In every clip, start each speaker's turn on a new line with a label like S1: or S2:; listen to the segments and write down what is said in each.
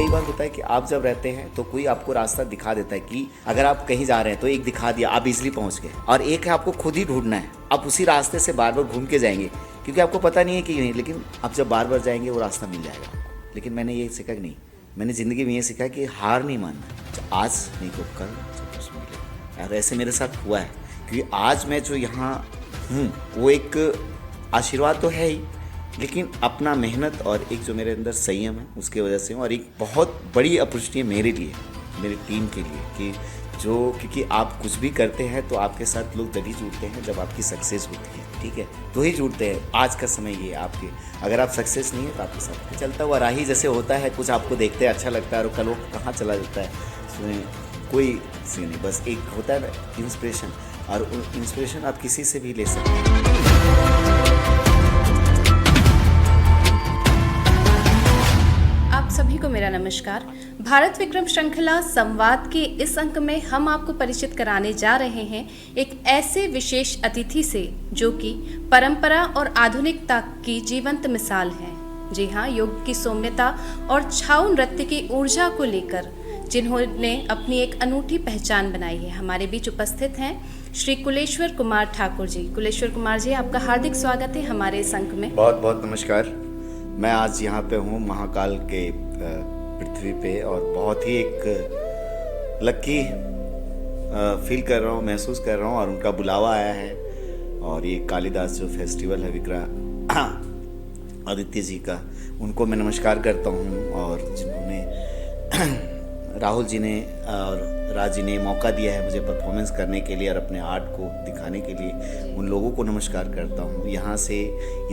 S1: कई बार होता है कि आप जब रहते हैं तो कोई आपको रास्ता दिखा देता है कि अगर आप कहीं जा रहे हैं तो एक दिखा दिया, आप इजीली पहुंच गए, और एक है आपको खुद ही ढूंढना है। आप उसी रास्ते से बार बार घूम के जाएंगे क्योंकि आपको पता नहीं है कि नहीं, लेकिन आप जब बार बार जाएंगे वो रास्ता मिल जाएगा आपको। लेकिन मैंने ये सीखा कि नहीं, मैंने ज़िंदगी में ये सीखा कि हार नहीं मानना, आज नहीं तो कल सब कुछ मिलेगा। और ऐसे मेरे साथ हुआ है, क्योंकि आज मैं जो यहाँ हूँ वो एक आशीर्वाद तो है ही, लेकिन अपना मेहनत और एक जो मेरे अंदर संयम है उसके वजह से हूँ। और एक बहुत बड़ी अपॉर्चुनिटी है मेरे लिए, मेरी टीम के लिए, कि जो क्योंकि आप कुछ भी करते हैं तो आपके साथ लोग तभी जुड़ते हैं जब आपकी सक्सेस होती है, ठीक है, तो ही जुड़ते हैं। आज का समय ये आपके, अगर आप सक्सेस नहीं है तो आपके साथ चलता हुआ राही जैसे होता है, कुछ आपको देखते हैं अच्छा लगता है और कल वो कहाँ चला जाता है उसमें कोई सी नहीं, बस एक होता है ना इंस्पिरेशन, और इंस्पिरेशन आप किसी से भी ले सकते हैं।
S2: आप सभी को मेरा नमस्कार। भारत विक्रम श्रृंखला संवाद के इस अंक में हम आपको परिचित कराने जा रहे हैं एक ऐसे विशेष अतिथि से जो कि परंपरा और आधुनिकता की जीवंत मिसाल है। जी हाँ, योग की सौम्यता और छाऊ नृत्य की ऊर्जा को लेकर जिन्होंने अपनी एक अनूठी पहचान बनाई है। हमारे बीच उपस्थित हैं श्री कुलेश्वर कुमार ठाकुर जी। कुलेश्वर कुमार जी, आपका हार्दिक स्वागत है हमारे इस अंक में।
S1: बहुत बहुत नमस्कार। मैं आज यहाँ पे हूँ महाकाल के पृथ्वी पे, और बहुत ही एक लकी फील कर रहा हूँ, महसूस कर रहा हूँ, और उनका बुलावा आया है। और ये कालिदास जो फेस्टिवल है विक्रम आदित्य जी का, उनको मैं नमस्कार करता हूँ। और जिन्होंने राहुल जी ने और राज जी ने मौका दिया है मुझे परफॉर्मेंस करने के लिए और अपने आर्ट को दिखाने के लिए, उन लोगों को नमस्कार करता हूँ। यहाँ से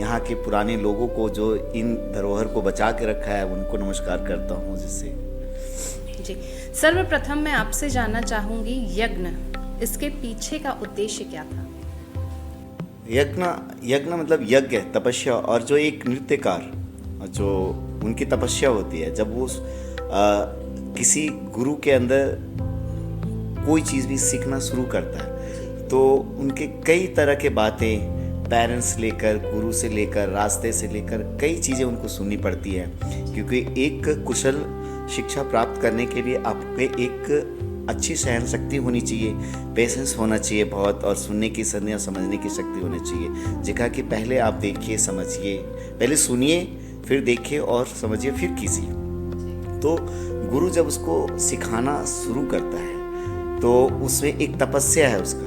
S1: यहाँ के पुराने लोगों को जो इन धरोहर को बचा के रखा है उनको नमस्कार करता हूँ। जिससे
S2: जी, सर्वप्रथम मैं आपसे जानना चाहूँगी, यज्ञ, इसके पीछे का उद्देश्य क्या था?
S1: यज्ञ मतलब यज्ञ, तपस्या। और जो एक नृत्यकार जो उनकी तपस्या होती है, जब वो किसी गुरु के अंदर कोई चीज़ भी सीखना शुरू करता है तो उनके कई तरह के बातें, पेरेंट्स लेकर, गुरु से लेकर, रास्ते से लेकर, कई चीज़ें उनको सुननी पड़ती है। क्योंकि एक कुशल शिक्षा प्राप्त करने के लिए आपको एक अच्छी सहन शक्ति होनी चाहिए, पेशेंस होना चाहिए बहुत, और सुनने की, समझने की शक्ति होनी चाहिए। जिका कि पहले आप देखिए, समझिए, पहले सुनिए, फिर देखिए और समझिए, फिर कीजिए। तो गुरु जब उसको सिखाना शुरू करता है तो उसमें एक तपस्या है उसका,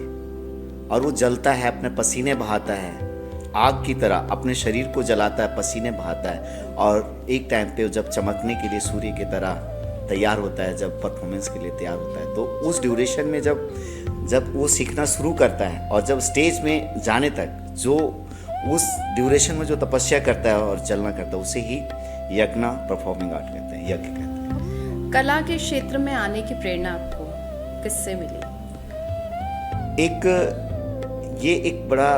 S1: और वो जलता है, अपने पसीने बहाता है, आग की तरह अपने शरीर को जलाता है, पसीने बहाता है, और एक टाइम पे जब चमकने के लिए सूर्य की तरह तैयार होता है, जब परफॉर्मेंस के लिए तैयार होता है, तो उस ड्यूरेशन में जब वो सीखना शुरू करता है और जब स्टेज में जाने तक जो उस ड्यूरेशन में जो तपस्या करता है और चलना करता है, उसे ही यज्ञ परफॉर्मिंग आर्ट कहते हैं, यज्ञ कहते हैं।
S2: कला के क्षेत्र में आने की प्रेरणा आपको किससे मिली?
S1: ये एक बड़ा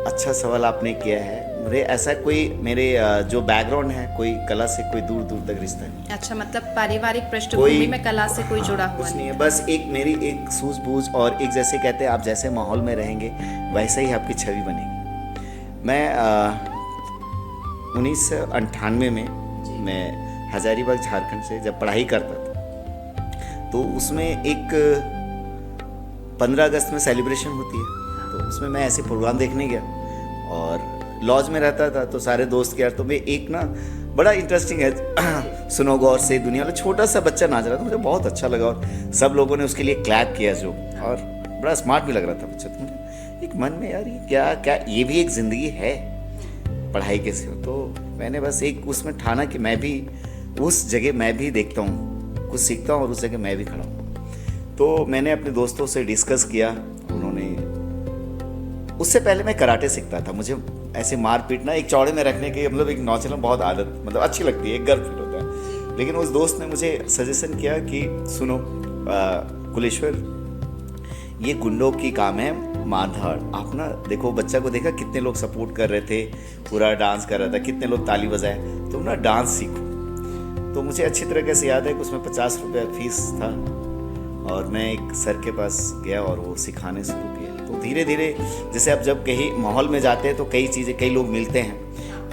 S1: अच्छा सवाल आपने किया है। मुझे ऐसा कोई मेरे जो बैकग्राउंड है, कोई कला से कोई दूर दूर तक रिश्ता नहीं।
S2: अच्छा, मतलब पारिवारिक पृष्ठभूमि में कला से कोई जुड़ा हुआ
S1: कुछ नहीं है, बस एक मेरी एक सूझबूझ, और एक जैसे कहते हैं आप जैसे माहौल में रहेंगे वैसे ही आपकी छवि बनेगी। मैं 1998 में मैं हजारीबाग झारखंड से जब पढ़ाई करता था, तो उसमें एक 15 अगस्त में सेलिब्रेशन होती है, तो उसमें मैं ऐसे प्रोग्राम देखने गया और लॉज में रहता था। तो सारे दोस्त के यार, तो मैं एक ना बड़ा इंटरेस्टिंग है, सुनो गौर से, दुनिया वाला छोटा सा बच्चा नाच रहा था, मुझे बहुत अच्छा लगा, और सब लोगों ने उसके लिए क्लैप किया जो, और बड़ा स्मार्ट भी लग रहा था बच्चा। तो एक मन में यार ये क्या ये भी एक ज़िंदगी है पढ़ाई के से। तो मैंने बस एक उसमें ठाना कि मैं भी उस जगह मैं भी देखता हूँ, कुछ सीखता हूँ, और उस जगह मैं भी खड़ा हूँ। तो मैंने अपने दोस्तों से डिस्कस किया, उन्होंने, उससे पहले मैं कराटे सीखता था। मुझे ऐसे मार पीटना, एक चौड़े में रखने की, मतलब एक नौचना बहुत आदत, मतलब अच्छी लगती है, एक गर्व फील होता है। लेकिन उस दोस्त ने मुझे सजेशन किया कि सुनो कुलेश्वर, ये गुंडों की काम है, मारधाड़। आप ना देखो, बच्चा को देखा कितने लोग सपोर्ट कर रहे थे, पूरा डांस कर रहा था, कितने लोग ताली बजाए, तुम ना डांस सीखो। तो मुझे अच्छी तरीके से याद है कि उसमें 50 रुपये फीस था, और मैं एक सर के पास गया और वो सिखाने शुरू किया। तो धीरे धीरे, जैसे आप जब कहीं माहौल में जाते हैं तो कई चीज़ें, कई लोग मिलते हैं,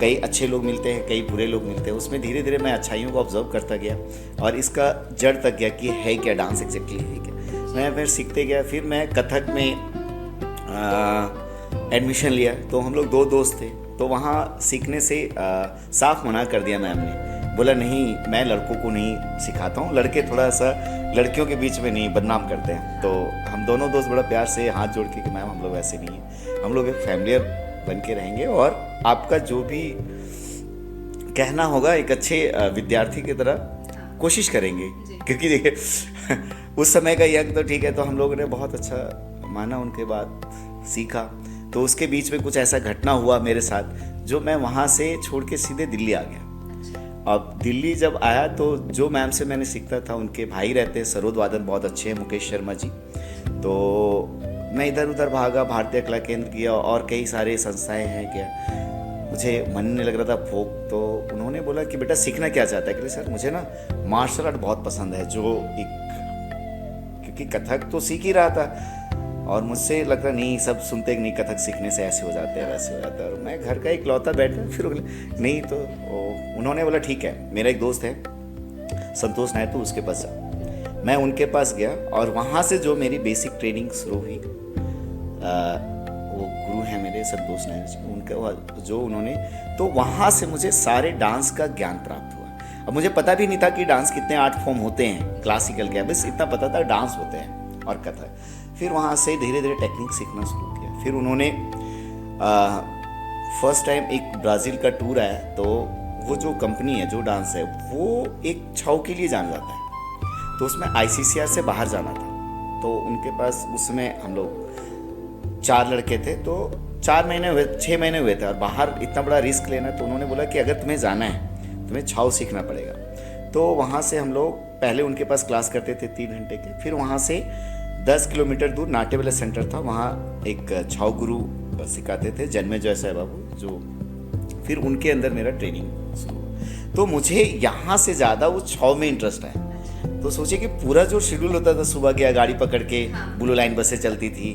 S1: कई अच्छे लोग मिलते हैं, कई बुरे लोग मिलते हैं। उसमें धीरे धीरे मैं अच्छाइयों को ऑब्जर्व करता गया और इसका जड़ तक गया कि है क्या डांस एग्जैक्टली है क्या। मैं फिर सीखते गया। फिर मैं कथक में एडमिशन लिया। तो हम लोग 2 दोस्त थे, तो वहाँ सीखने से साफ मना कर दिया मैम ने। बोला नहीं, मैं लड़कों को नहीं सिखाता हूँ, लड़के थोड़ा सा लड़कियों के बीच में नहीं बदनाम करते हैं। तो हम दोनों दोस्त बड़ा प्यार से हाथ जोड़ के कि मैम हम लोग ऐसे नहीं हैं, हम लोग एक फैमिलियर बन के रहेंगे और आपका जो भी कहना होगा एक अच्छे विद्यार्थी की तरह कोशिश करेंगे। क्योंकि देखिए उस समय का यंग तो ठीक है, तो हम लोगों ने बहुत अच्छा माना, उनके बाद सीखा। तो उसके बीच में कुछ ऐसा घटना हुआ मेरे साथ जो मैं वहाँ से छोड़ के सीधे दिल्ली आ गया। अब दिल्ली जब आया तो जो मैम से मैंने सीखता था, उनके भाई रहते हैं सरोद वादन बहुत अच्छे हैं, मुकेश शर्मा जी। तो मैं इधर उधर भागा, भारतीय कला केंद्र किया और कई सारे संस्थाएं हैं क्या, मुझे मन नहीं लग रहा था फोक। तो उन्होंने बोला कि बेटा सीखना क्या चाहता है? कि सर मुझे ना मार्शल आर्ट बहुत पसंद है, जो एक क्योंकि कथक तो सीख ही रहा था और मुझसे लग रहा नहीं, सब सुनते कि नहीं कथक सीखने से ऐसे हो जाते हैं वैसे हो जाता है। और मैं घर का इकलौता बैठा, फिर नहीं तो उन्होंने बोला ठीक है, मेरा एक दोस्त है संतोष नायक, तो उसके पास जा। मैं उनके पास गया और वहाँ से जो मेरी बेसिक ट्रेनिंग शुरू हुई, वो गुरु हैं मेरे संतोष नायक जी, उनका जो उन्होंने, तो वहाँ से मुझे सारे डांस का ज्ञान प्राप्त हुआ। अब मुझे पता भी नहीं था कि डांस कितने आर्ट फॉर्म होते हैं, क्लासिकल क्या, बस इतना पता था डांस होते हैं और कथक। फिर वहाँ से धीरे धीरे टेक्निक सीखना शुरू किया। फिर उन्होंने फर्स्ट टाइम एक ब्राज़ील का टूर आया, तो वो जो कंपनी है, जो डांस है, वो एक छाव के लिए जाना जाता है, तो उसमें ICCR से बाहर जाना था। तो उनके पास उस समय हम लोग 4 लड़के थे, तो 6 महीने हुए थे और बाहर इतना बड़ा रिस्क लेना। तो उन्होंने बोला कि अगर तुम्हें जाना है, तुम्हें छाव सीखना पड़ेगा। तो वहाँ से हम लोग पहले उनके पास क्लास करते थे 3 घंटे के। फिर वहाँ से 10 किलोमीटर दूर नाट्यबला सेंटर था, वहाँ एक छाव गुरु सिखाते थे, जन्मेजय साहब बाबू, जो फिर उनके अंदर मेरा ट्रेनिंग शुरू हुआ। तो मुझे यहाँ से ज़्यादा वो छाव में इंटरेस्ट है। तो सोचिए कि पूरा जो शेड्यूल होता था, सुबह गया गाड़ी पकड़ के, ब्लू लाइन बसें चलती थी,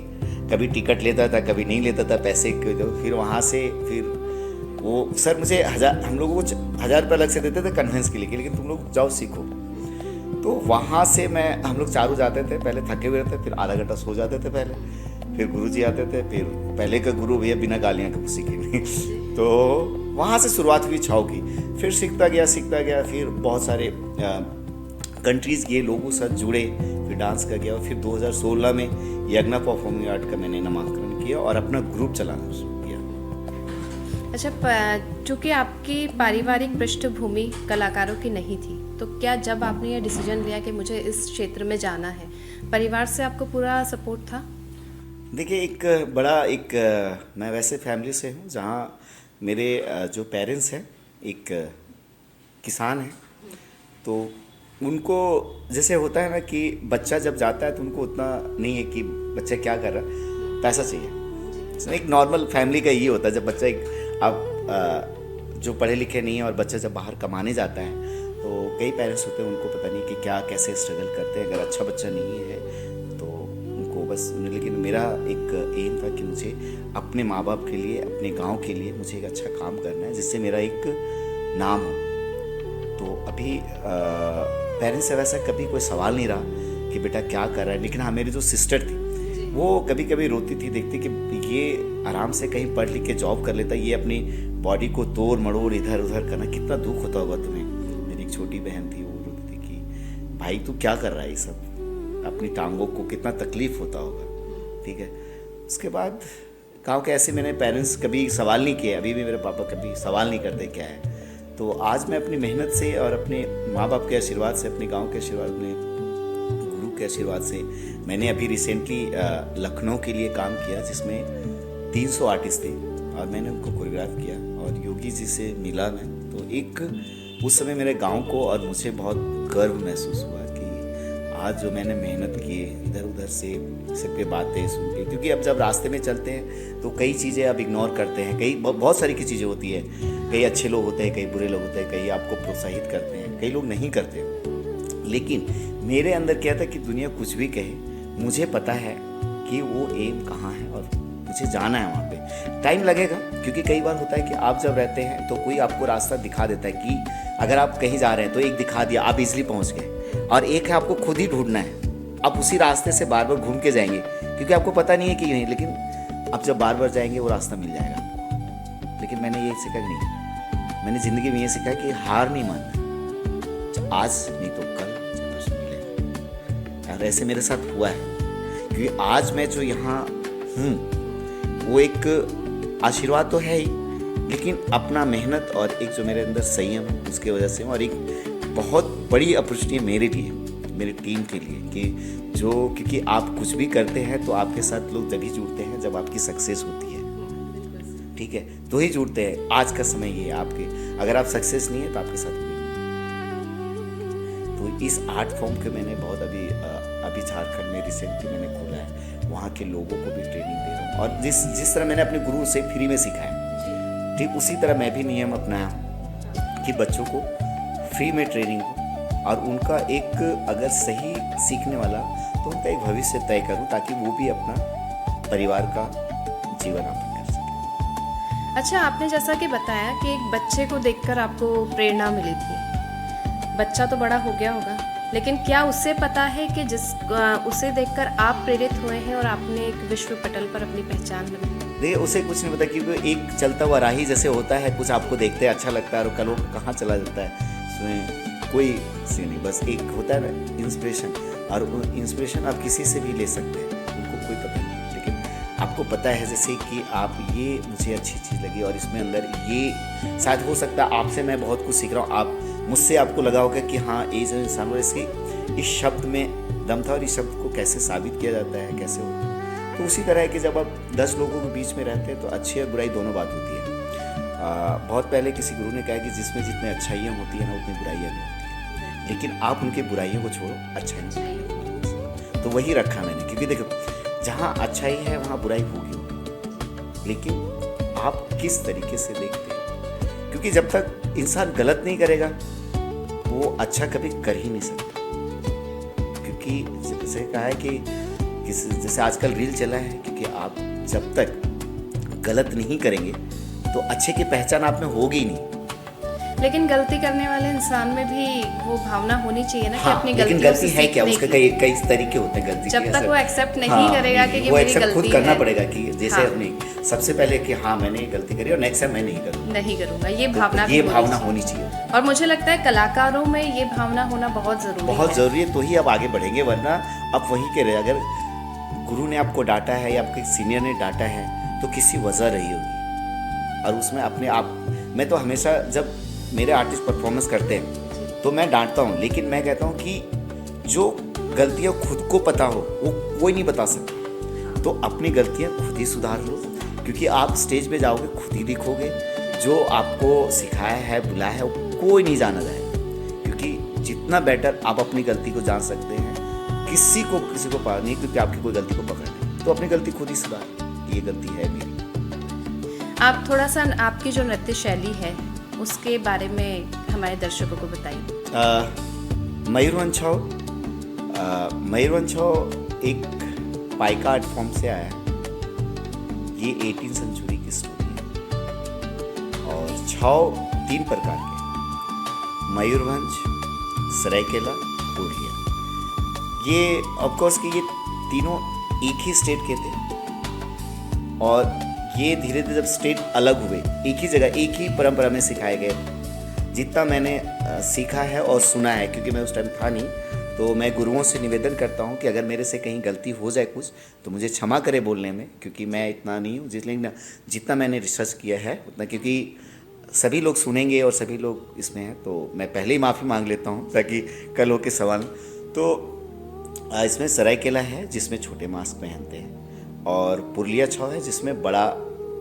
S1: कभी टिकट लेता था कभी नहीं लेता था पैसे के। तो फिर वहाँ से फिर वो सर मुझे हम लोगों को 1000 रुपये अलग से देते थे कन्वेंस के लिए, लेकिन तुम लोग जाओ सीखो। तो वहाँ से हम लोग चारों जाते थे, पहले थके हुए रहते, फिर आधा घंटा सो जाते थे पहले, फिर गुरुजी आते थे, फिर पहले का गुरु भैया बिना गालियाँ के सीखे नहीं। तो वहाँ से शुरुआत हुई छाव की। फिर सीखता गया, फिर बहुत सारे कंट्रीज़ गए, लोगों के साथ जुड़े, फिर डांस का गया। फिर 2016 में यज्ञा परफॉर्मिंग आर्ट का मैंने नामांकन किया और अपना ग्रुप चलाना शुरू किया।
S2: अच्छा, चूँकि आपकी पारिवारिक पृष्ठभूमि कलाकारों की नहीं थी, तो क्या जब आपने ये डिसीजन लिया कि मुझे इस क्षेत्र में जाना है, परिवार से आपको पूरा सपोर्ट था?
S1: देखिए मैं वैसे फैमिली से हूँ जहाँ मेरे जो पेरेंट्स हैं एक किसान हैं। तो उनको जैसे होता है ना कि बच्चा जब जाता है तो उनको उतना नहीं है कि बच्चा क्या कर रहा है, पैसा चाहिए। एक नॉर्मल फैमिली का ये होता है, जब बच्चा जो पढ़े लिखे नहीं है और बच्चा जब बाहर कमाने जाता है, तो कई पेरेंट्स होते हैं उनको पता नहीं कि क्या कैसे स्ट्रगल करते हैं। अगर अच्छा बच्चा नहीं है तो उनको बस, लेकिन मेरा एक एम था कि मुझे अपने माँ बाप के लिए, अपने गांव के लिए मुझे एक अच्छा काम करना है जिससे मेरा एक नाम हो। तो अभी पेरेंट्स से वैसा कभी कोई सवाल नहीं रहा कि बेटा क्या कर रहा है। लेकिन हाँ, मेरी जो सिस्टर थी वो कभी कभी रोती थी, देखती कि ये आराम से कहीं पढ़ लिख के जॉब कर लेता, ये अपनी बॉडी को तोड़ मड़ोड़ इधर उधर करना, कितना दुख होता होगा तुम्हें। मेरी एक छोटी बहन थी, वो रोती थी कि भाई तू क्या कर रहा है, ये सब अपनी टांगों को कितना तकलीफ होता होगा। ठीक है, उसके बाद गाँव के ऐसे मैंने पेरेंट्स कभी सवाल नहीं किए, अभी भी मेरे पापा कभी सवाल नहीं करते क्या है। तो आज मैं अपनी मेहनत से और अपने माँ बाप के आशीर्वाद से, अपने गांव के आशीर्वाद, अपने गुरु के आशीर्वाद से, मैंने अभी रिसेंटली लखनऊ के लिए काम किया जिसमें 300 आर्टिस्ट थे और मैंने उनको कोरियोग्राफ किया और योगी जी से मिला मैं। तो एक उस समय मेरे गांव को और मुझे बहुत गर्व महसूस हुआ कि आज जो मैंने मेहनत की इधर उधर से सबके बातें सुन के, क्योंकि अब जब रास्ते में चलते हैं तो कई चीज़ें आप इग्नोर करते हैं, कई बहुत सारी की चीज़ें होती है, कई अच्छे लोग होते हैं, कई बुरे लोग होते हैं, कई आपको प्रोत्साहित करते हैं, कई लोग नहीं करते। लेकिन मेरे अंदर क्या था कि दुनिया कुछ भी कहे, मुझे पता है कि वो एम कहाँ है और मुझे जाना है वहाँ पे। टाइम लगेगा, क्योंकि कई बार होता है कि आप जब रहते हैं तो कोई आपको रास्ता दिखा देता है कि अगर आप कहीं जा रहे हैं तो एक दिखा दिया, आप इजीली पहुंच गए, और एक है आपको खुद ही ढूंढना है। आप उसी रास्ते से बार बार घूम के जाएंगे क्योंकि आपको पता नहीं है कि नहीं, लेकिन आप जब बार बार जाएंगे वो रास्ता मिल जाएगा आपको। लेकिन मैंने ये सीखा कि नहीं, मैंने ज़िंदगी में ये सीखा कि हार नहीं मानना, आज नहीं तो कल जब मिलेगा। और ऐसे मेरे साथ हुआ है, क्योंकि आज मैं जो यहाँ हूँ वो एक आशीर्वाद तो है ही, लेकिन अपना मेहनत और एक जो मेरे अंदर संयम है उसके वजह से, और एक बहुत बड़ी अपॉर्चुनिटी मेरे लिए, मेरी टीम के लिए, कि जो क्योंकि आप कुछ भी करते हैं तो आपके साथ लोग जब ही जुड़ते हैं जब आपकी सक्सेस होती है, ठीक है, तो ही जुड़ते हैं। आज का समय ये है आपके, अगर आप सक्सेस नहीं है तो आपके साथ कोई नहीं। तो इस आर्ट फॉर्म के मैंने बहुत अभी झारखंड में रिसेंटली मैंने खोला है, वहाँ के लोगों को भी ट्रेनिंग दे रहा हूँ, और जिस तरह मैंने अपने गुरु से फ्री में सीखा है, ठीक उसी तरह मैं भी नियम अपनाया कि बच्चों को फ्री में ट्रेनिंग हो, और उनका एक अगर सही सीखने वाला तो उनका एक भविष्य तय करूं, ताकि वो भी अपना परिवार का जीवन यापन कर सके।
S2: अच्छा, आपने जैसा कि बताया कि एक बच्चे को देखकर आपको प्रेरणा मिली थी, बच्चा तो बड़ा हो गया होगा, लेकिन क्या उससे पता है कि उसे देखकर आप प्रेरित हुए हैं और आपने एक विश्व पटल पर अपनी पहचान बनाई?
S1: देखिए, उसे कुछ नहीं पता कि वो एक चलता हुआ राही जैसे होता है, कुछ आपको देखते अच्छा लगता है और कल वो कहाँ चला जाता है, उसमें कोई सी नहीं, बस एक होता है ना इंस्पिरेशन, और वो इंस्पिरेशन आप किसी से भी ले सकते हैं, उनको कोई पता नहीं, लेकिन आपको पता है जैसे कि आप ये मुझे अच्छी चीज़ लगी और इसमें अंदर ये शायद हो सकता है आपसे मैं बहुत कुछ सीख रहा हूँ, आप मुझसे आपको लगा होगा कि हाँ ये जो इंसान और इसकी इस शब्द में दम था और इस शब्द को कैसे साबित किया जाता है, कैसे होता है। तो उसी तरह है कि जब आप 10 लोगों के बीच में रहते हैं तो अच्छी और बुराई दोनों बात होती है। बहुत पहले किसी गुरु ने कहा कि जिसमें जितने अच्छाइयाँ होती हैं ना उतनी बुराइयाँ भी होती हैं, लेकिन आप उनकी बुराइयों को छोड़ो, अच्छाई तो वही रखा मैंने, क्योंकि देखो जहाँ अच्छाई है वहाँ बुराई होगी, लेकिन आप किस तरीके से देखते हैं, क्योंकि जब तक इंसान गलत नहीं करेगा वो अच्छा कभी कर ही नहीं सकता। क्योंकि जैसे कहा है कि जैसे आजकल रील चला है, क्योंकि आप जब तक गलत नहीं करेंगे तो अच्छे की पहचान आप में होगी ही नहीं।
S2: लेकिन गलती करने वाले इंसान में भी वो भावना होनी चाहिए ना,
S1: हाँ,
S2: कि अपनी
S1: लेकिन गलती है क्या, उसके कई तरीके होते हैं गलती
S2: जब
S1: के।
S2: तक वो एक्सेप्ट नहीं करेगा कि ये
S1: वो
S2: मेरी
S1: एक्सेप्ट
S2: गलती
S1: खुद करना
S2: है।
S1: पड़ेगा कि जैसे अपनी सबसे पहले कि हाँ मैंने गलती करी और नेक्स्ट टाइम मैं नहीं करूँगा,
S2: ये भावना
S1: ये भावना होनी चाहिए।
S2: और मुझे लगता है कलाकारों में ये भावना होना बहुत जरूरी है,
S1: तो ही आप आगे बढ़ेंगे, वरना आप वहीं के रहे। अगर गुरु ने आपको डांटा है या आपके सीनियर ने डांटा है तो किसी वजह रही होगी, और उसमें अपने आप मैं तो हमेशा जब मेरे आर्टिस्ट परफॉर्मेंस करते हैं तो मैं डांटता हूँ, लेकिन मैं कहता हूँ कि जो गलतियाँ खुद को पता हो वो कोई नहीं बता सकता, तो अपनी गलतियाँ खुद ही सुधार लो, क्योंकि आप स्टेज पे जाओगे खुद ही दिखोगे, जो आपको सिखाया है बुलाया है वो कोई नहीं जाना जाएगा, क्योंकि जितना बेटर आप अपनी गलती को जान सकते हैं किसी को पा नहीं, क्योंकि आपकी कोई गलती को पकड़ नहीं, तो अपनी गलती खुद ही सुधार, ये गलती है मेरी।
S2: आप थोड़ा सा आपकी जो नृत्य शैली है उसके बारे में हमारे दर्शकों को बताइए।
S1: मयूरभंज छाव एक पाइका आर्ट फॉर्म से आया है, ये 18वीं सेंचुरी की स्टोरी है, और छाव 3 प्रकार के, मयूरभंज, सरायकेला, पुरुलिया। ये ऑफकोर्स कि ये तीनों एक ही स्टेट के थे, और ये धीरे धीरे जब स्टेट अलग हुए एक ही जगह एक ही परंपरा में सिखाए गए। जितना मैंने सीखा है और सुना है, क्योंकि मैं उस टाइम था नहीं, तो मैं गुरुओं से निवेदन करता हूँ कि अगर मेरे से कहीं गलती हो जाए कुछ तो मुझे क्षमा करे बोलने में, क्योंकि मैं इतना नहीं हूँ, लेकिन जितना मैंने रिसर्च किया है उतना, क्योंकि सभी लोग सुनेंगे और सभी लोग इसमें हैं, तो मैं पहले ही माफ़ी मांग लेता हूँ ताकि कल हो के सवाल। तो इसमें सरायकेला है जिसमें छोटे मास्क पहनते हैं, और पुरुलिया छाव है जिसमें बड़ा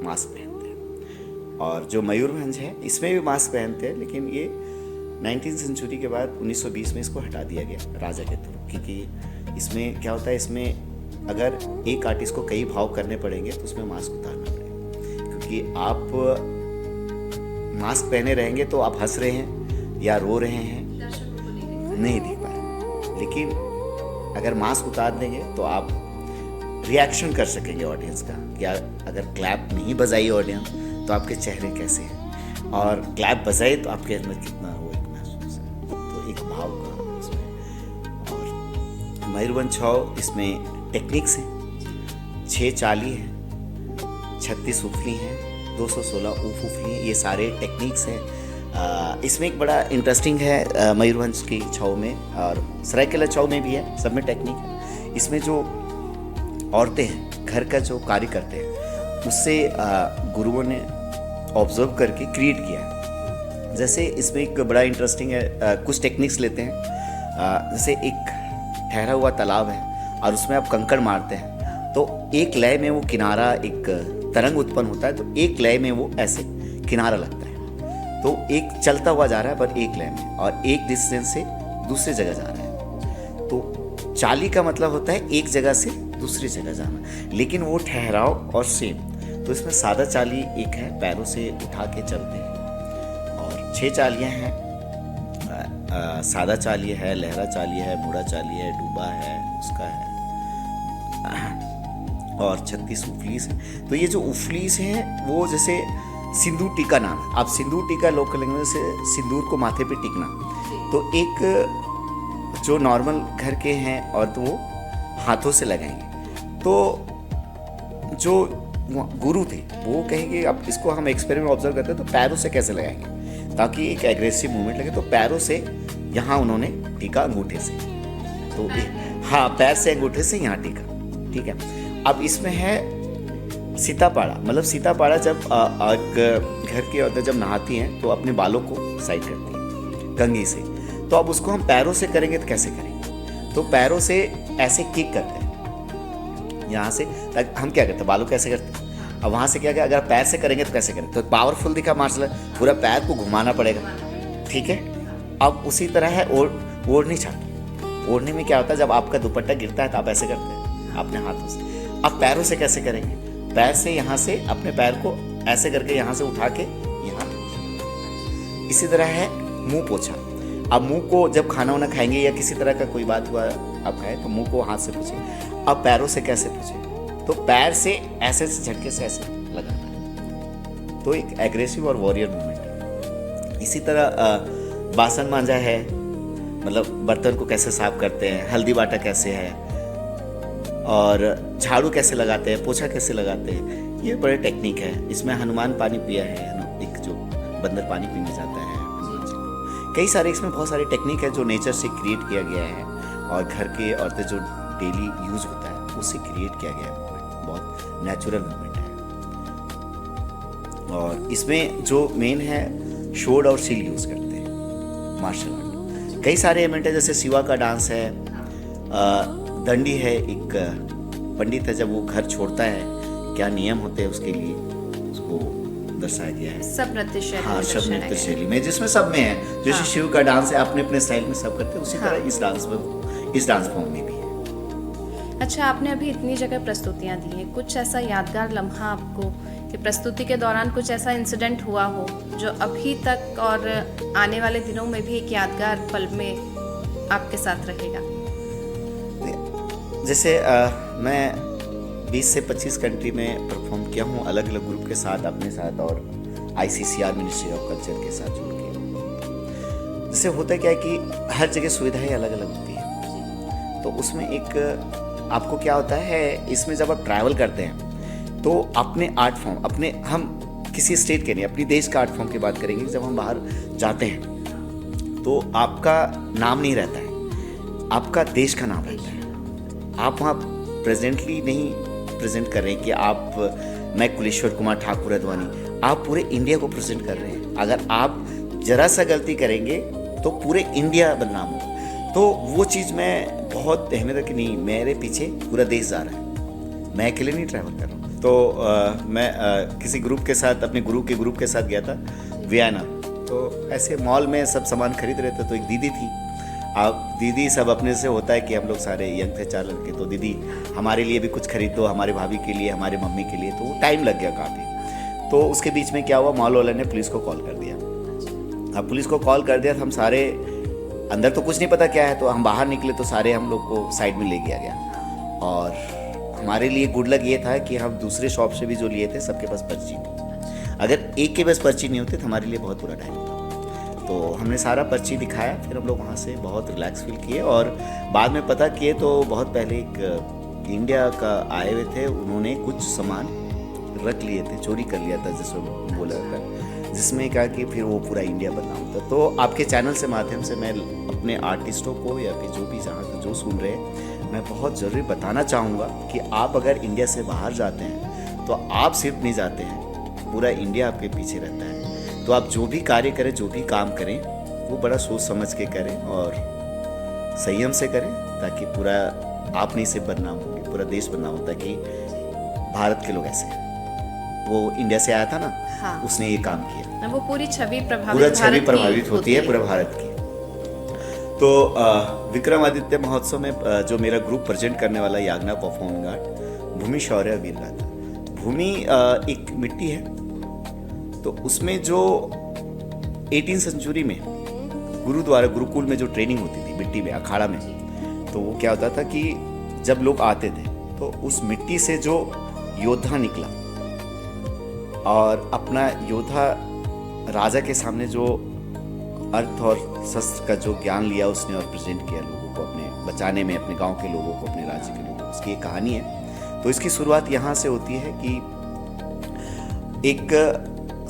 S1: मास्क पहनते हैं, और जो मयूरभंज है इसमें भी मास्क पहनते हैं, लेकिन ये 19वीं सेंचुरी के बाद 1920 में इसको हटा दिया गया राजा के थ्रू, क्योंकि इसमें क्या होता है, इसमें अगर एक आर्टिस्ट को कई भाव करने पड़ेंगे तो उसमें मास्क उतारना पड़ेगा, क्योंकि आप मास्क पहने रहेंगे तो आप हंस रहे हैं या रो रहे हैं नहीं दिख पा रहे, लेकिन अगर मास्क उतार देंगे तो आप रिएक्शन कर सकेंगे ऑडियंस का, कि अगर क्लैप नहीं बजाई ऑडियंस तो आपके चेहरे कैसे हैं, और क्लैप बजाए तो आपके अंदर कितना वो एक महसूस है, तो एक भाव का उसमें। और मयूरभंज छाव इसमें टेक्निक्स हैं, 6 चाली हैं, 36 उफली हैं, 216 उफली हैं, ये सारे टेक्निक्स हैं। इसमें एक बड़ा इंटरेस्टिंग है मयूरभंज की छाव में, और सरायकेला छाव में भी है, सब में टेक्निक है। इसमें जो औरतें हैं, घर का जो कार्य करते हैं, उससे गुरुओं ने ऑब्जर्व करके क्रिएट किया है। जैसे इसमें एक बड़ा इंटरेस्टिंग है, कुछ टेक्निक्स लेते हैं, जैसे एक ठहरा हुआ तालाब है और उसमें आप कंकड़ मारते हैं, तो एक लय में वो किनारा, एक तरंग उत्पन्न होता है, तो एक लय में वो ऐसे किनारा लगता है। तो एक चलता हुआ जा रहा है पर एक लय में, और एक डिस्टेंस से दूसरी जगह जा रहा है। तो चाली का मतलब होता है एक जगह से दूसरी जगह जाना, लेकिन वो ठहराव और सेम। तो इसमें सादा चाली एक है, पैरों से उठा के चलते हैं, और 6 चालियाँ हैं, सादा चाली है, लहरा चाली है, मुड़ा चाली है, डूबा है, उसका है, और 36 उफलीस है। तो ये जो उफलीस हैं वो जैसे सिंदूर टीका नाम है। आप सिंदूर टीका लोकल लैंग्वेज से सिंदूर को माथे पे टिकना, तो एक जो नॉर्मल घर के हैं और तो वो हाथों से लगाएंगे। तो जो गुरु थे वो कहेंगे अब इसको हम एक्सपेरिमेंट ऑब्जर्व करते हैं, तो पैरों से कैसे लगाएंगे ताकि एक एग्रेसिव मूवमेंट लगे। तो पैरों से यहाँ उन्होंने टीका अंगूठे से, तो हाँ पैर से अंगूठे से यहाँ टीका, ठीक है। अब इसमें है सीतापाड़ा, मतलब सीतापाड़ा जब घर की औरतें जब नहाती हैं तो अपने बालों को साइड करती हैं कंघी से। तो अब उसको हम पैरों से करेंगे तो कैसे करेंगे, तो पैरों से ऐसे किक करते हैं यहाँ से, हम क्या करते हैं बालों कैसे करते हैं, अब वहाँ से क्या अगर पैर से करेंगे तो कैसे करेंगे, तो पावरफुल दिखा मार्शल आर्ट, पूरा पैर को घुमाना पड़ेगा, ठीक है। अब उसी तरह है ओढ़नी छाती, ओढ़ने में क्या होता है जब आपका दुपट्टा गिरता है तो आप ऐसे करते हैं अपने हाथों से। अब पैरों से कैसे करेंगे, पैर से यहाँ से अपने पैर को ऐसे करके यहाँ से उठा के यहाँ। इसी तरह है मुंह पोछा। अब मुंह को जब खाना वाना खाएंगे या किसी तरह का कोई बात हुआ आप खाए तो मुंह को हाथ से पोछे। अब पैरों से कैसे पोछे, तो पैर से ऐसे झटके से ऐसे लगाना है, तो एक एग्रेसिव और वॉरियर मूवमेंट है। इसी तरह बासन मांजा है, मतलब बर्तन को कैसे साफ करते हैं, हल्दी बाटा कैसे है, और झाड़ू कैसे लगाते हैं, पोछा कैसे लगाते हैं, ये बड़े टेक्निक है। इसमें हनुमान पानी पिया है, एक जो बंदर पानी पीने जाता है, कई सारे इसमें बहुत सारे टेक्निक है जो नेचर से क्रिएट किया गया है, और घर के औरतें जो डेली यूज होता है उससे क्रिएट किया गया है, बहुत नेचुरल मूवमेंट है। और इसमें जो मेन है शोड और शील यूज करते हैं मार्शल आर्ट। कई सारे एलिमेंट है, जैसे शिवा का डांस है, दंडी है, एक पंडित है जब वो घर छोड़ता है क्या नियम होते हैं उसके लिए उसको दर्शाया गया है।
S2: सब नृत्य शैली,
S1: हाँ सब नृत्य शैली में, जिसमें सब में है, जैसे शिव का डांस है अपने अपने स्टाइल में सब करते हैं, उसी तरह इस डांस फॉर्म में भी है।
S2: अच्छा, आपने अभी इतनी जगह प्रस्तुतियां दी हैं, कुछ ऐसा यादगार लम्हा आपको कि प्रस्तुति के दौरान कुछ ऐसा इंसिडेंट हुआ हो जो अभी तक और आने वाले दिनों में भी एक यादगार पल में आपके साथ रहेगा?
S1: जैसे मैं 20 से 25 कंट्री में परफॉर्म किया हूँ अलग अलग ग्रुप के साथ अपने साथ, और ICCR मिनिस्ट्री ऑफ कल्चर के साथ जुड़ के। जैसे होता क्या है कि हर जगह सुविधाएं अलग अलग होती हैं, तो उसमें एक आपको क्या होता है, इसमें जब आप ट्रैवल करते हैं तो अपने आर्ट फॉर्म, अपने हम किसी स्टेट के नहीं अपनी देश का आर्ट फॉर्म की बात करेंगे। जब हम बाहर जाते हैं तो आपका नाम नहीं रहता है, आपका देश का नाम रहता है। आप वहाँ प्रेजेंटली नहीं प्रेजेंट कर रहे हैं कि आप मैं कुलेश्वर कुमार ठाकुर अडवाणी, आप पूरे इंडिया को प्रेजेंट कर रहे हैं। अगर आप जरा सा गलती करेंगे तो पूरे इंडिया बदनाम होगा। तो वो चीज़ मैं बहुत अहमियत है कि नहीं, मेरे पीछे पूरा देश जा रहा है, मैं अकेले नहीं ट्रैवल कर रहा हूँ। तो मैं किसी ग्रुप के साथ, अपने गुरु के ग्रुप के साथ गया था वियना। तो ऐसे मॉल में सब सामान खरीद रहे थे, तो एक दीदी थी। अब दीदी सब अपने से होता है कि हम लोग सारे यंग थे 4 लड़के, तो दीदी हमारे लिए भी कुछ खरीदो, हमारे भाभी के लिए, हमारे मम्मी के लिए। तो टाइम लग गया काफ़ी। तो उसके बीच में क्या हुआ, मॉल वाले ने पुलिस को कॉल कर दिया। अब पुलिस को कॉल कर दिया तो हम सारे अंदर तो कुछ नहीं पता क्या है, तो हम बाहर निकले तो सारे हम लोग को साइड में ले गया गया, और हमारे लिए गुड लक ये था कि हम दूसरे शॉप से भी जो लिए थे सबके पास पर्ची थी। अगर एक के पास पर्ची नहीं होती तो हमारे लिए बहुत बुरा टाइम था। तो हमने सारा पर्ची दिखाया, फिर हम लोग वहाँ से बहुत रिलैक्स फील किए। और बाद में पता किए तो बहुत पहले एक इंडिया का आए हुए थे, उन्होंने कुछ सामान रख लिए थे, चोरी कर लिया था जिसमें बोला था, जिसमें कहा कि फिर वो पूरा इंडिया बदनाम था। तो आपके चैनल से माध्यम से मैं अपने आर्टिस्टों को या फिर जो भी जहाँ जो सुन रहे हैं, मैं बहुत ज़रूरी बताना चाहूँगा कि आप अगर इंडिया से बाहर जाते हैं तो आप सिर्फ नहीं जाते हैं, पूरा इंडिया आपके पीछे रहता है। तो आप जो भी कार्य करें, जो भी काम करें, वो बड़ा सोच समझ के करें और संयम से करें, ताकि पूरा आप नहीं सिर्फ बदनाम होंगे, पूरा देश बदनाम होता है कि भारत के लोग ऐसे हैं। वो इंडिया से आया था ना,
S2: हाँ।
S1: उसने ये काम किया,
S2: वो पूरी छवि
S1: प्रभावित होती है पूरा भारत की। तो विक्रमादित्य महोत्सव में जो मेरा ग्रुप प्रेजेंट करने वाला याग्ना परफॉर्मिंग गार्ड भूमि शौर्य वीर गाथा। भूमि एक मिट्टी है, तो उसमें जो 18 सेंचुरी में गुरुद्वारा गुरुकुल में जो ट्रेनिंग होती थी मिट्टी में, अखाड़ा में, तो वो क्या होता था कि जब लोग आते थे तो उस मिट्टी से जो योद्धा निकला और अपना योद्धा राजा के सामने जो अर्थ और शस्त्र का जो ज्ञान लिया उसने और प्रेजेंट किया लोगों को, अपने बचाने में, अपने गांव के लोगों को, अपने राज्य के लोगों को, उसकी एक कहानी है। तो इसकी शुरुआत यहाँ से होती है कि एक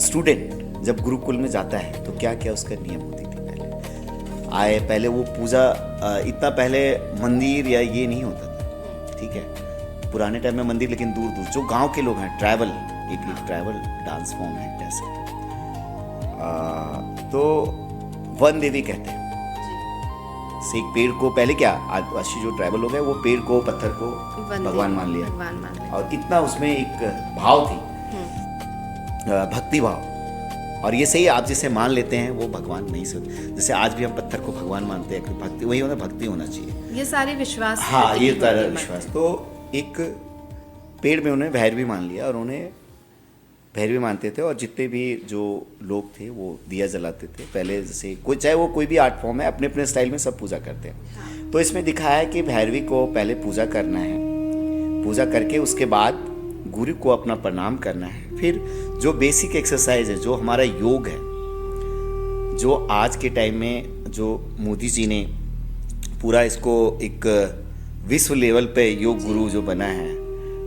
S1: स्टूडेंट जब गुरुकुल में जाता है तो क्या क्या उसका नियम होती थी। पहले वो पूजा, इतना पहले मंदिर या ये नहीं होता था, ठीक है, पुराने टाइम में मंदिर, लेकिन दूर दूर जो गांव के लोग हैं, ट्रैवल, एक ट्रैवल डांस फॉर्म है जैसे, तो वन देवी कहते हैं। से एक पेड़ को पहले क्या आदिवासी जो ट्राइबल लोग हैं वो पेड़ को, पत्थर को भगवान मान लिया, और इतना उसमें एक भाव थी, भक्ति भाव। और ये सही, आप जिसे मान लेते हैं वो भगवान नहीं से, जैसे आज भी हम पत्थर को भगवान मानते हैं, भक्ति वही होना, भक्ति होना चाहिए,
S2: ये सारे विश्वास।
S1: हाँ, ये सारा विश्वास। तो एक पेड़ में उन्हें भैरवी मान लिया, और उन्हें भैरवी मानते थे, और जितने भी जो लोग थे वो दिया जलाते थे पहले, जैसे कोई, चाहे वो कोई भी आर्ट फॉर्म है, अपने अपने स्टाइल में सब पूजा करते हैं। तो इसमें दिखाया है कि भैरवी को पहले पूजा करना है, पूजा करके उसके बाद गुरु को अपना प्रणाम करना है। फिर जो बेसिक एक्सरसाइज है, जो हमारा योग है, जो आज के टाइम में जो मोदी जी ने पूरा इसको एक विश्व लेवल पे योग गुरु जो बना है,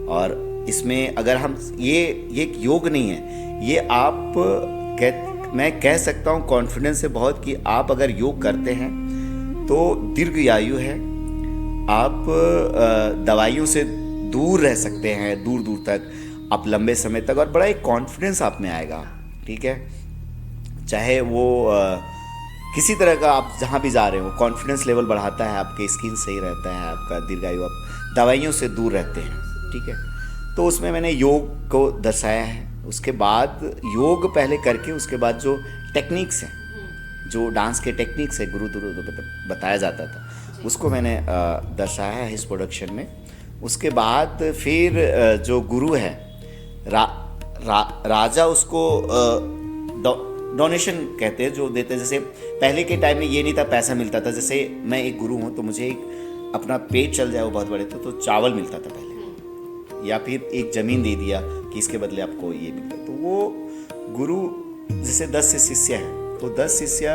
S1: और इसमें अगर हम ये एक योग नहीं है, ये आप मैं कह सकता हूँ कॉन्फिडेंस से बहुत, कि आप अगर योग करते हैं तो दीर्घायु है, आप दवाइयों से दूर रह सकते हैं, दूर दूर तक, आप लंबे समय तक, और बड़ा एक कॉन्फिडेंस आप में आएगा, ठीक है। चाहे वो किसी तरह का आप जहाँ भी जा रहे हो, कॉन्फिडेंस लेवल बढ़ाता है, आपके स्किन सही रहता है, आपका दीर्घायु, आप दवाइयों से दूर रहते हैं, ठीक है। तो उसमें मैंने योग को दर्शाया है। उसके बाद योग पहले करके, उसके बाद जो टेक्निक्स हैं, जो डांस के टेक्निक्स है, गुरु बताया जाता था, उसको मैंने दर्शाया है इस प्रोडक्शन में। उसके बाद फिर जो गुरु है, राजा उसको डोनेशन कहते हैं, जो देते हैं। जैसे पहले के टाइम में ये नहीं था, पैसा मिलता था, जैसे मैं एक गुरु हूँ तो मुझे एक अपना पेट चल जाए वो बहुत बड़े, तो चावल मिलता था पहले, या फिर एक ज़मीन दे दिया कि इसके बदले आपको ये मिलता। तो वो गुरु जैसे 10 से शिष्य हैं, तो 10 शिष्य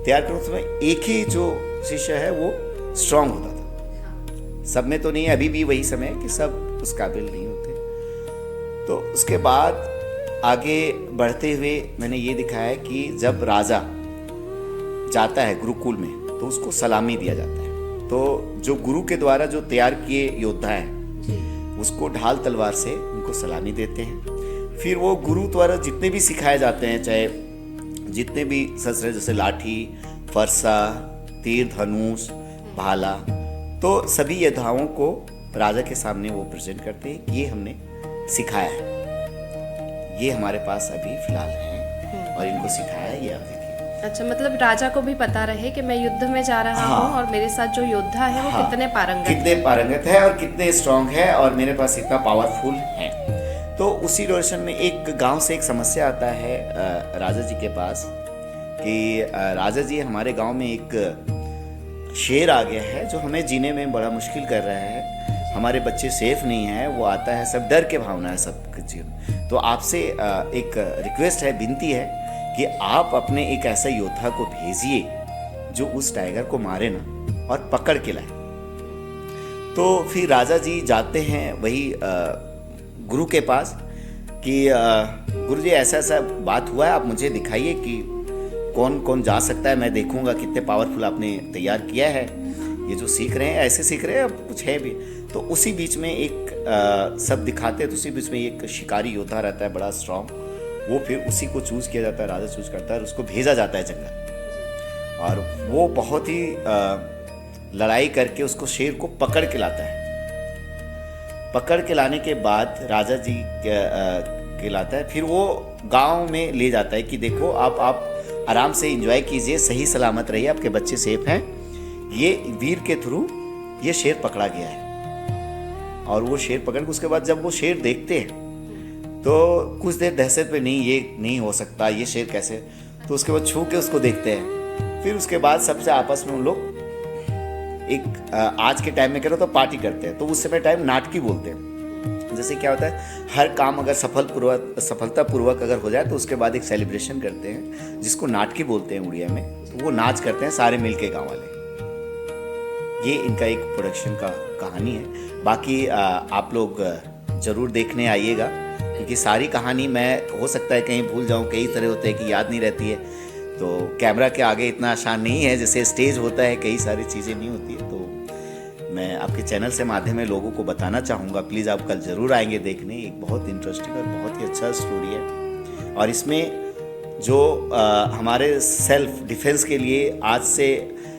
S1: तैयार करो, उसमें एक ही जो शिष्य है वो स्ट्रांग होता था। सब में तो नहीं, अभी भी वही समय है कि सब उस काबिल नहीं होते। तो उसके बाद आगे बढ़ते हुए मैंने ये दिखाया है कि जब राजा जाता है गुरुकुल में तो उसको सलामी दिया जाता है। तो जो गुरु के द्वारा जो तैयार किए योद्धा है उसको ढाल तलवार से उनको सलामी देते हैं। फिर वो गुरु द्वारा जितने भी सिखाए जाते हैं, चाहे जितने भी शस्त्र, जैसे लाठी, फरसा, तीर, धनुष, भाला, तो सभी योद्धाओं को राजा के सामने वो प्रेजेंट करते हैं कि ये हमने सिखाया है, ये हमारे पास अभी फिलहाल है और इनको सिखाया है, ये आप देखिए।
S2: अच्छा, मतलब राजा को भी पता रहे कि मैं युद्ध में जा रहा हूँ और मेरे साथ जो योद्धा है वो कितने पारंगत
S1: है और कितने स्ट्रांग है और मेरे पास इतना पावरफुल है। तो उसी रोशन में एक गांव से एक समस्या आता है राजा जी के पास कि राजा जी, हमारे गांव में एक शेर आ गया है जो हमें जीने में बड़ा मुश्किल कर रहा है, हमारे बच्चे सेफ नहीं हैं, वो आता है सब डर के भावना है सब जीवन। तो आपसे एक रिक्वेस्ट है, विनती है कि आप अपने एक ऐसा योद्धा को भेजिए जो उस टाइगर को मारे ना और पकड़ के लाए। तो फिर राजा जी जाते हैं वही गुरु के पास कि गुरु जी ऐसा ऐसा बात हुआ है, आप मुझे दिखाइए कि कौन कौन जा सकता है, मैं देखूंगा कितने पावरफुल आपने तैयार किया है, ये जो सीख रहे हैं ऐसे सीख रहे हैं, अब कुछ है भी। तो उसी बीच में एक सब दिखाते हैं, तो उसी बीच में एक शिकारी योद्धा रहता है बड़ा स्ट्रांग, वो फिर उसी को चूज किया जाता है, राजा चूज करता है और उसको भेजा जाता है जंगल। और वो बहुत ही लड़ाई करके उसको शेर को पकड़ के लाता है। पकड़ के लाने के बाद राजा जी के लाता है, फिर वो गांव में ले जाता है कि देखो आप आराम से एंजॉय कीजिए, सही सलामत रहिए, आपके बच्चे सेफ हैं। ये वीर के थ्रू ये शेर पकड़ा गया है। और वो शेर पकड़ के उसके बाद जब वो शेर देखते हैं तो कुछ देर दहशत पे, नहीं ये नहीं हो सकता, ये शेर कैसे, तो उसके बाद छू के उसको देखते हैं। फिर उसके बाद सबसे आपस में उन लोग एक आज के टाइम में कह रहे तो पार्टी करते हैं, तो उस समय टाइम नाटकी बोलते हैं। जैसे क्या होता है, हर काम अगर सफलतापूर्वक अगर हो जाए तो उसके बाद एक सेलिब्रेशन करते हैं जिसको नाटकी बोलते हैं उड़िया में। तो वो नाच करते हैं सारे मिलके गाँव वाले। ये इनका एक प्रोडक्शन का कहानी है। बाकी आप लोग ज़रूर देखने आइएगा, क्योंकि सारी कहानी मैं हो सकता है कहीं भूल जाऊँ, कई तरह होते हैं कि याद नहीं रहती है। तो कैमरा के आगे इतना आसान नहीं है, जैसे स्टेज होता है कई सारी चीज़ें नहीं होती है। तो मैं आपके चैनल से माध्यम में लोगों को बताना चाहूँगा, प्लीज़ आप कल ज़रूर आएंगे देखने। एक बहुत इंटरेस्टिंग और बहुत ही अच्छा स्टोरी है। और इसमें जो हमारे सेल्फ डिफेंस के लिए आज से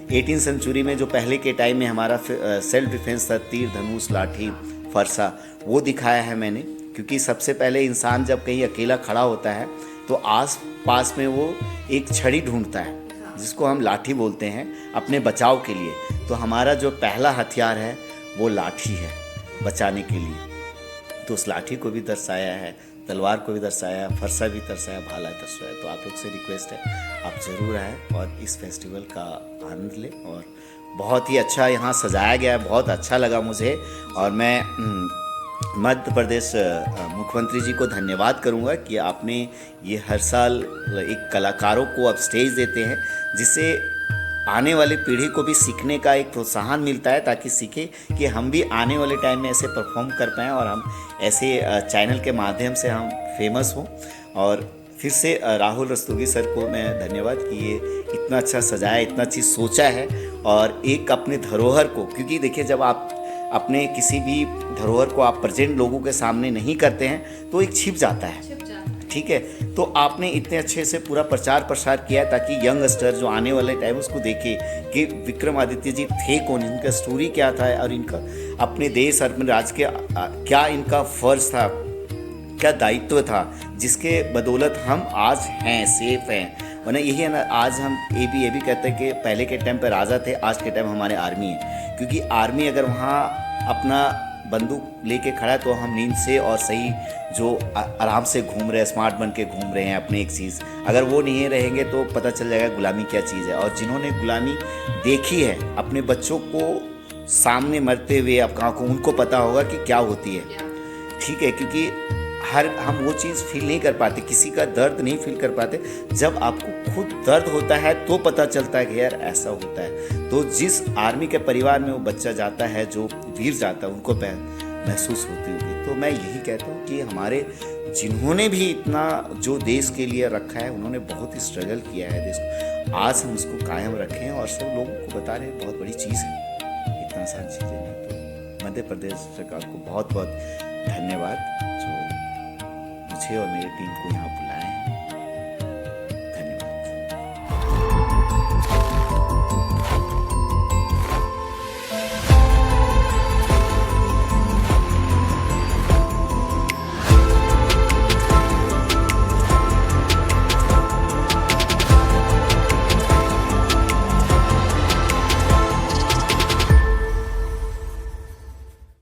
S1: 18वीं सेंचुरी में जो पहले के टाइम में हमारा सेल्फ डिफेंस था, तीर धनुष लाठी फरसा, वो दिखाया है मैंने। क्योंकि सबसे पहले इंसान जब कहीं अकेला खड़ा होता है तो आस पास में वो एक छड़ी ढूंढता है, जिसको हम लाठी बोलते हैं, अपने बचाव के लिए। तो हमारा जो पहला हथियार है वो लाठी है बचाने के लिए। तो उस लाठी को भी दर्शाया है, तलवार को भी दर्शाया है, फरसा भी दर्शाया, भाला दर्शाया। तो आप लोग से रिक्वेस्ट है आप ज़रूर आएँ और इस फेस्टिवल का आनंद लें। और बहुत ही अच्छा यहाँ सजाया गया है, बहुत अच्छा लगा मुझे। और मैं मध्य प्रदेश मुख्यमंत्री जी को धन्यवाद करूंगा कि आपने ये हर साल एक कलाकारों को अब स्टेज देते हैं, जिससे आने वाली पीढ़ी को भी सीखने का एक प्रोत्साहन मिलता है, ताकि सीखे कि हम भी आने वाले टाइम में ऐसे परफॉर्म कर पाएँ और हम ऐसे चैनल के माध्यम से हम फेमस हों। और फिर से राहुल रस्तोगी सर को मैं धन्यवाद कि ये इतना अच्छा सजाया, इतना चीज़ सोचा है। और एक अपने धरोहर को, क्योंकि देखिए जब आप अपने किसी भी धरोहर को आप प्रेजेंट लोगों के सामने नहीं करते हैं तो एक छिप जाता है, ठीक है। तो आपने इतने अच्छे से पूरा प्रचार प्रसार किया है ताकि यंगस्टर जो आने वाले टाइम उसको देखे कि विक्रमादित्य जी थे कौन, इनका स्टोरी क्या था और इनका अपने देश और अपने राज्य के क्या इनका फर्ज था, क्या दायित्व था, जिसके बदौलत हम आज हैं, सेफ हैं। वरना यही है ना, आज हम ये भी कहते हैं कि पहले के टाइम पे राजा थे, आज के टाइम हमारे आर्मी है। क्योंकि आर्मी अगर वहाँ अपना बंदूक लेके खड़ा है तो हम नींद से और सही जो आराम से घूम रहे हैं, स्मार्ट बन के घूम रहे हैं अपने एक चीज़, अगर वो नहीं रहेंगे तो पता चल जाएगा गुलामी क्या चीज़ है। और जिन्होंने गुलामी देखी है अपने बच्चों को सामने मरते हुए अब कहाँ को, उनको पता होगा कि क्या होती है, ठीक है। क्योंकि हम वो चीज़ फील नहीं कर पाते, किसी का दर्द नहीं फील कर पाते। जब आपको खुद दर्द होता है तो पता चलता है कि यार ऐसा होता है। तो जिस आर्मी के परिवार में वो बच्चा जाता है, जो वीर जाता है, उनको महसूस होती होगी। तो मैं यही कहता हूँ कि हमारे जिन्होंने भी इतना जो देश के लिए रखा है, उन्होंने बहुत ही स्ट्रगल किया है देश को, आज हम उसको कायम रखें और सब लोगों को बता रहे हैं बहुत बड़ी चीज़ है, इतना आसान चीज़ें नहीं। तो मध्य प्रदेश सरकार को बहुत बहुत धन्यवाद जो मुझे और मेरी टीम को यहाँ